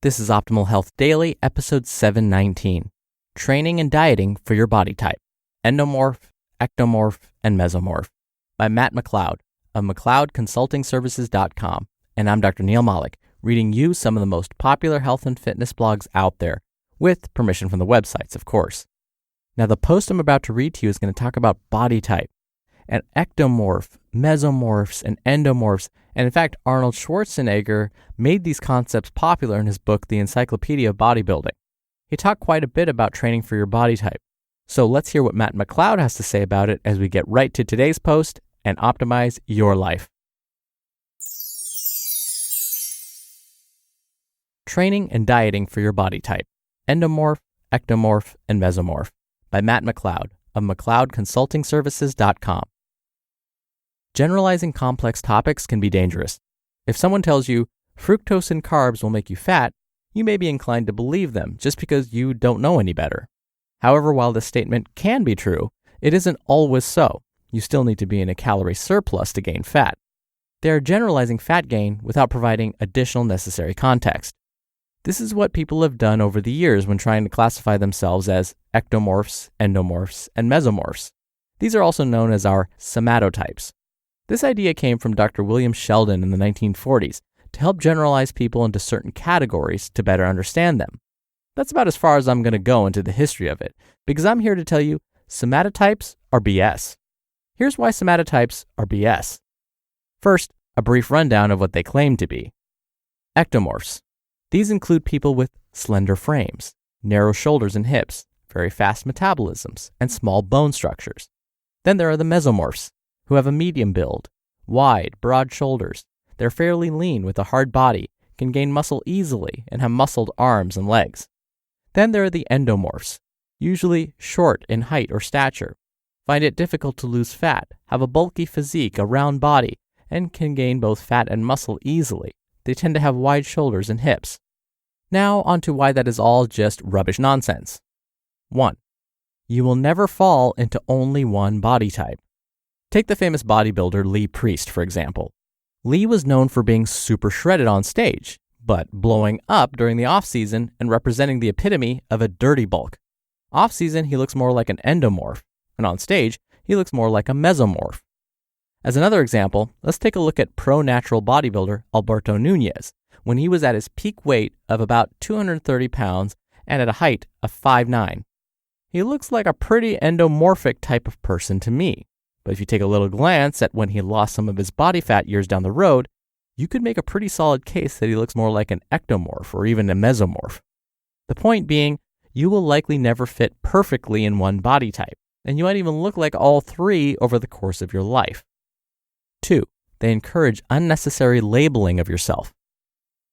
This is Optimal Health Daily, episode 719, Training and Dieting for Your Body Type, Endomorph, Ectomorph, and Mesomorph, by Matt McLeod of McLeodConsultingServices.com. And I'm Dr. Neil Malik, reading you some of the most popular health and fitness blogs out there, with permission from the websites, of course. Now, the post I'm about to read to you is going to talk about body type, and ectomorph, mesomorphs, and endomorphs. And in fact, Arnold Schwarzenegger made these concepts popular in his book, The Encyclopedia of Bodybuilding. He talked quite a bit about training for your body type. So let's hear what Matt McLeod has to say about it as we get right to today's post and optimize your life. Training and Dieting for Your Body Type, Endomorph, Ectomorph, and Mesomorph, by Matt McLeod of McLeodConsultingServices.com. Generalizing complex topics can be dangerous. If someone tells you fructose and carbs will make you fat, you may be inclined to believe them just because you don't know any better. However, while this statement can be true, it isn't always so. You still need to be in a calorie surplus to gain fat. They are generalizing fat gain without providing additional necessary context. This is what people have done over the years when trying to classify themselves as ectomorphs, endomorphs, and mesomorphs. These are also known as our somatotypes. This idea came from Dr. William Sheldon in the 1940s to help generalize people into certain categories to better understand them. That's about as far as I'm going to go into the history of it, because I'm here to tell you somatotypes are BS. Here's why somatotypes are BS. First, a brief rundown of what they claim to be. Ectomorphs. These include people with slender frames, narrow shoulders and hips, very fast metabolisms, and small bone structures. Then there are the mesomorphs, who have a medium build, wide, broad shoulders. They're fairly lean with a hard body, can gain muscle easily, and have muscled arms and legs. Then there are the endomorphs, usually short in height or stature, find it difficult to lose fat, have a bulky physique, a round body, and can gain both fat and muscle easily. They tend to have wide shoulders and hips. Now onto why that is all just rubbish nonsense. 1. You will never fall into only one body type. Take the famous bodybuilder Lee Priest, for example. Lee was known for being super shredded on stage, but blowing up during the off-season and representing the epitome of a dirty bulk. Off-season, he looks more like an endomorph, and on stage, he looks more like a mesomorph. As another example, let's take a look at pro natural bodybuilder Alberto Nunez, when he was at his peak weight of about 230 pounds and at a height of 5'9". He looks like a pretty endomorphic type of person to me. But if you take a little glance at when he lost some of his body fat years down the road, you could make a pretty solid case that he looks more like an ectomorph or even a mesomorph. The point being, you will likely never fit perfectly in one body type, and you might even look like all three over the course of your life. 2. They encourage unnecessary labeling of yourself.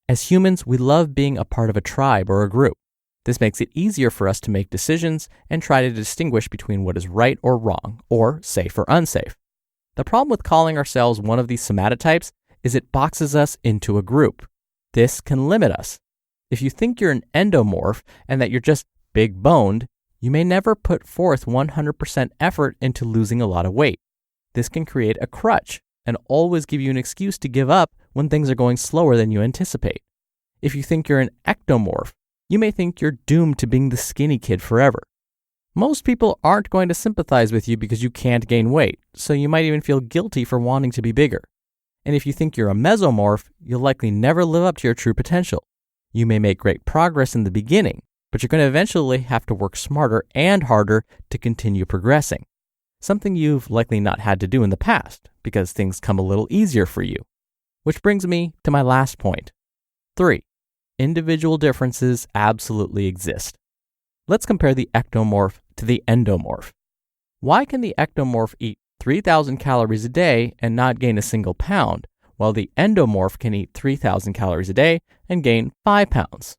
As humans, we love being a part of a tribe or a group. This makes it easier for us to make decisions and try to distinguish between what is right or wrong, or safe or unsafe. The problem with calling ourselves one of these somatotypes is it boxes us into a group. This can limit us. If you think you're an endomorph and that you're just big-boned, you may never put forth 100% effort into losing a lot of weight. This can create a crutch and always give you an excuse to give up when things are going slower than you anticipate. If you think you're an ectomorph, you may think you're doomed to being the skinny kid forever. Most people aren't going to sympathize with you because you can't gain weight, so you might even feel guilty for wanting to be bigger. And if you think you're a mesomorph, you'll likely never live up to your true potential. You may make great progress in the beginning, but you're going to eventually have to work smarter and harder to continue progressing. Something you've likely not had to do in the past because things come a little easier for you. Which brings me to my last point. 3. Individual differences absolutely exist. Let's compare the ectomorph to the endomorph. Why can the ectomorph eat 3,000 calories a day and not gain a single pound, while the endomorph can eat 3,000 calories a day and gain 5 pounds?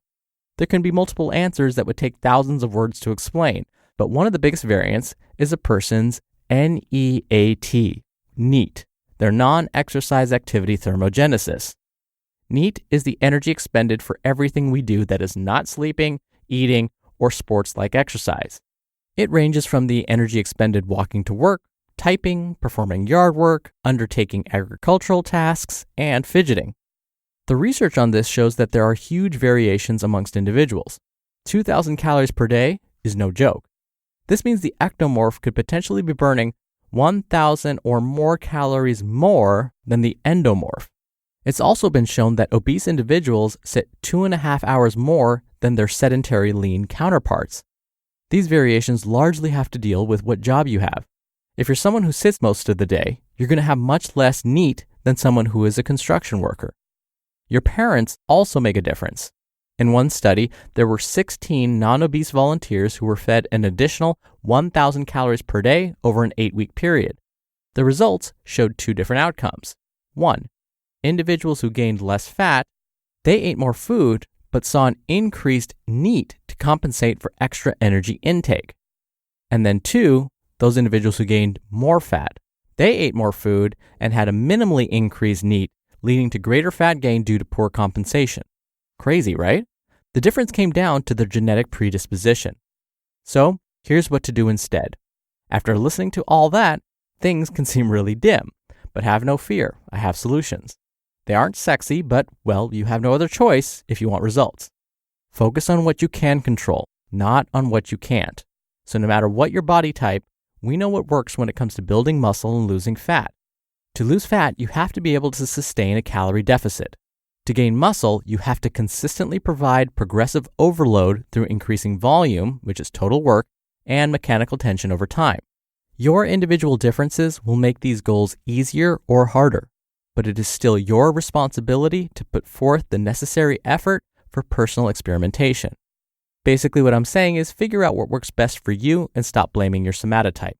There can be multiple answers that would take thousands of words to explain, but one of the biggest variants is a person's NEAT, NEAT, their non-exercise activity thermogenesis. NEAT is the energy expended for everything we do that is not sleeping, eating, or sports like exercise. It ranges from the energy expended walking to work, typing, performing yard work, undertaking agricultural tasks, and fidgeting. The research on this shows that there are huge variations amongst individuals. 2,000 calories per day is no joke. This means the ectomorph could potentially be burning 1,000 or more calories more than the endomorph. It's also been shown that obese individuals sit 2.5 hours more than their sedentary lean counterparts. These variations largely have to deal with what job you have. If you're someone who sits most of the day, you're going to have much less NEAT than someone who is a construction worker. Your parents also make a difference. In one study, there were 16 non-obese volunteers who were fed an additional 1,000 calories per day over an 8-week period. The results showed 2 different outcomes. 1, individuals who gained less fat, they ate more food, but saw an increased NEAT to compensate for extra energy intake. And then 2, those individuals who gained more fat, they ate more food and had a minimally increased NEAT, leading to greater fat gain due to poor compensation. Crazy, right? The difference came down to their genetic predisposition. So, here's what to do instead. After listening to all that, things can seem really dim, but have no fear, I have solutions. They aren't sexy, but, well, you have no other choice if you want results. Focus on what you can control, not on what you can't. So no matter what your body type, we know what works when it comes to building muscle and losing fat. To lose fat, you have to be able to sustain a calorie deficit. To gain muscle, you have to consistently provide progressive overload through increasing volume, which is total work, and mechanical tension over time. Your individual differences will make these goals easier or harder, but it is still your responsibility to put forth the necessary effort for personal experimentation. Basically, what I'm saying is figure out what works best for you and stop blaming your somatotype.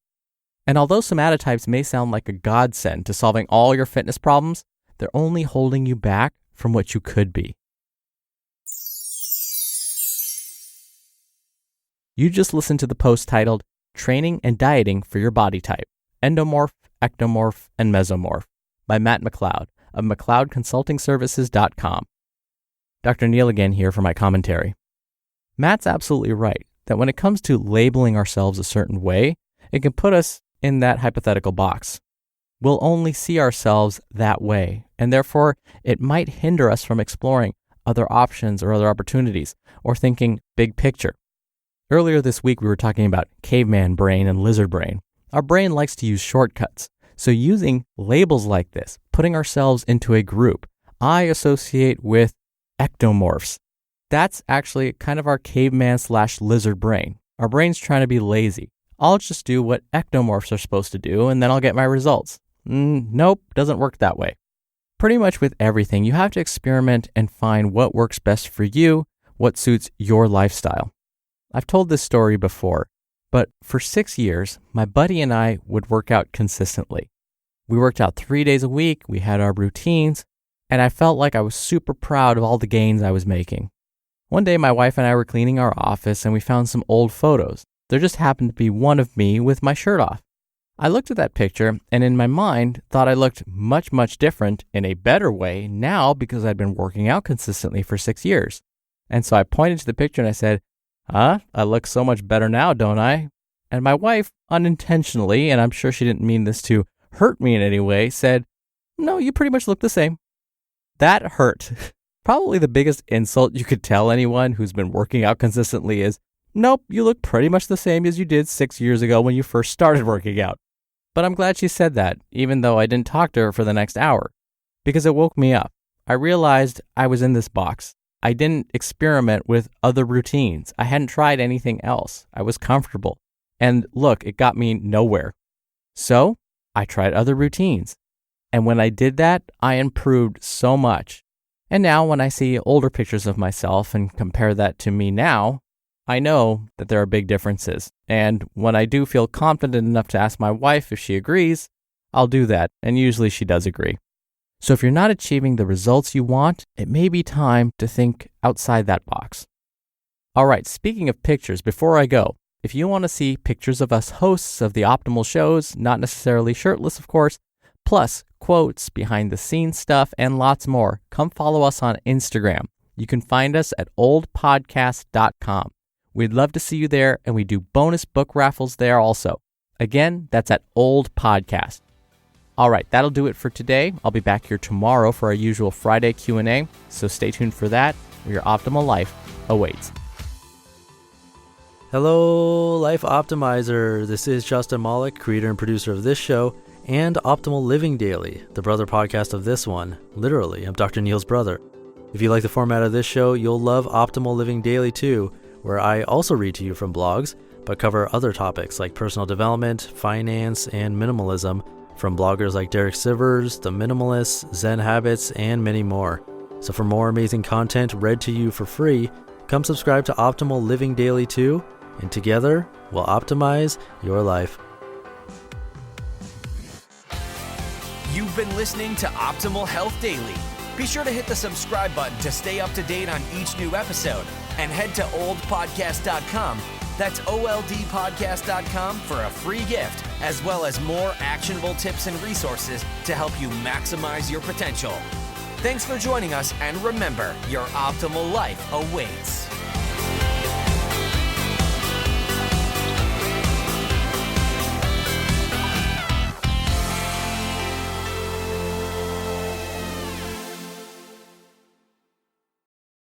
And although somatotypes may sound like a godsend to solving all your fitness problems, they're only holding you back from what you could be. You just listened to the post titled Training and Dieting for Your Body Type, Endomorph, Ectomorph, and Mesomorph by Matt McLeod of McLeodConsultingServices.com. Dr. Neil again here for my commentary. Matt's absolutely right that when it comes to labeling ourselves a certain way, it can put us in that hypothetical box. We'll only see ourselves that way, and therefore it might hinder us from exploring other options or other opportunities, or thinking big picture. Earlier this week, we were talking about caveman brain and lizard brain. Our brain likes to use shortcuts, so using labels like this, putting ourselves into a group, I associate with ectomorphs. That's actually kind of our caveman/lizard brain. Our brain's trying to be lazy. I'll just do what ectomorphs are supposed to do, and then I'll get my results. Nope, doesn't work that way. Pretty much with everything, you have to experiment and find what works best for you, what suits your lifestyle. I've told this story before, but for 6 years, my buddy and I would work out consistently. We worked out 3 days a week, we had our routines, and I felt like I was super proud of all the gains I was making. One day, my wife and I were cleaning our office and we found some old photos. There just happened to be one of me with my shirt off. I looked at that picture and in my mind thought I looked much, much different in a better way now because I'd been working out consistently for 6 years. And so I pointed to the picture and I said, I look so much better now, don't I? And my wife, unintentionally, and I'm sure she didn't mean this to hurt me in any way, said, no, you pretty much look the same. That hurt. Probably the biggest insult you could tell anyone who's been working out consistently is, nope, you look pretty much the same as you did 6 years ago when you first started working out. But I'm glad she said that, even though I didn't talk to her for the next hour, because it woke me up. I realized I was in this box. I didn't experiment with other routines. I hadn't tried anything else. I was comfortable. And look, it got me nowhere. So I tried other routines. And when I did that, I improved so much. And now when I see older pictures of myself and compare that to me now, I know that there are big differences. And when I do feel confident enough to ask my wife if she agrees, I'll do that. And usually she does agree. So if you're not achieving the results you want, it may be time to think outside that box. All right, speaking of pictures, before I go, if you want to see pictures of us hosts of the optimal shows, not necessarily shirtless, of course, plus quotes, behind the scenes stuff, and lots more, come follow us on Instagram. You can find us at oldpodcast.com. We'd love to see you there, and we do bonus book raffles there also. Again, that's at Old Podcast. All right, that'll do it for today. I'll be back here tomorrow for our usual Friday Q&A, so stay tuned for that. Your optimal life awaits. Hello, Life Optimizer. This is Justin Malik, creator and producer of this show and Optimal Living Daily, the brother podcast of this one. Literally, I'm Dr. Neil's brother. If you like the format of this show, you'll love Optimal Living Daily too, where I also read to you from blogs, but cover other topics like personal development, finance, and minimalism from bloggers like Derek Sivers, The Minimalists, Zen Habits, and many more. So for more amazing content read to you for free, come subscribe to Optimal Living Daily too, and together we'll optimize your life. You've been listening to Optimal Health Daily. Be sure to hit the subscribe button to stay up to date on each new episode, and head to oldpodcast.com. That's oldpodcast.com for a free gift, as well as more actionable tips and resources to help you maximize your potential. Thanks for joining us, and remember, your optimal life awaits.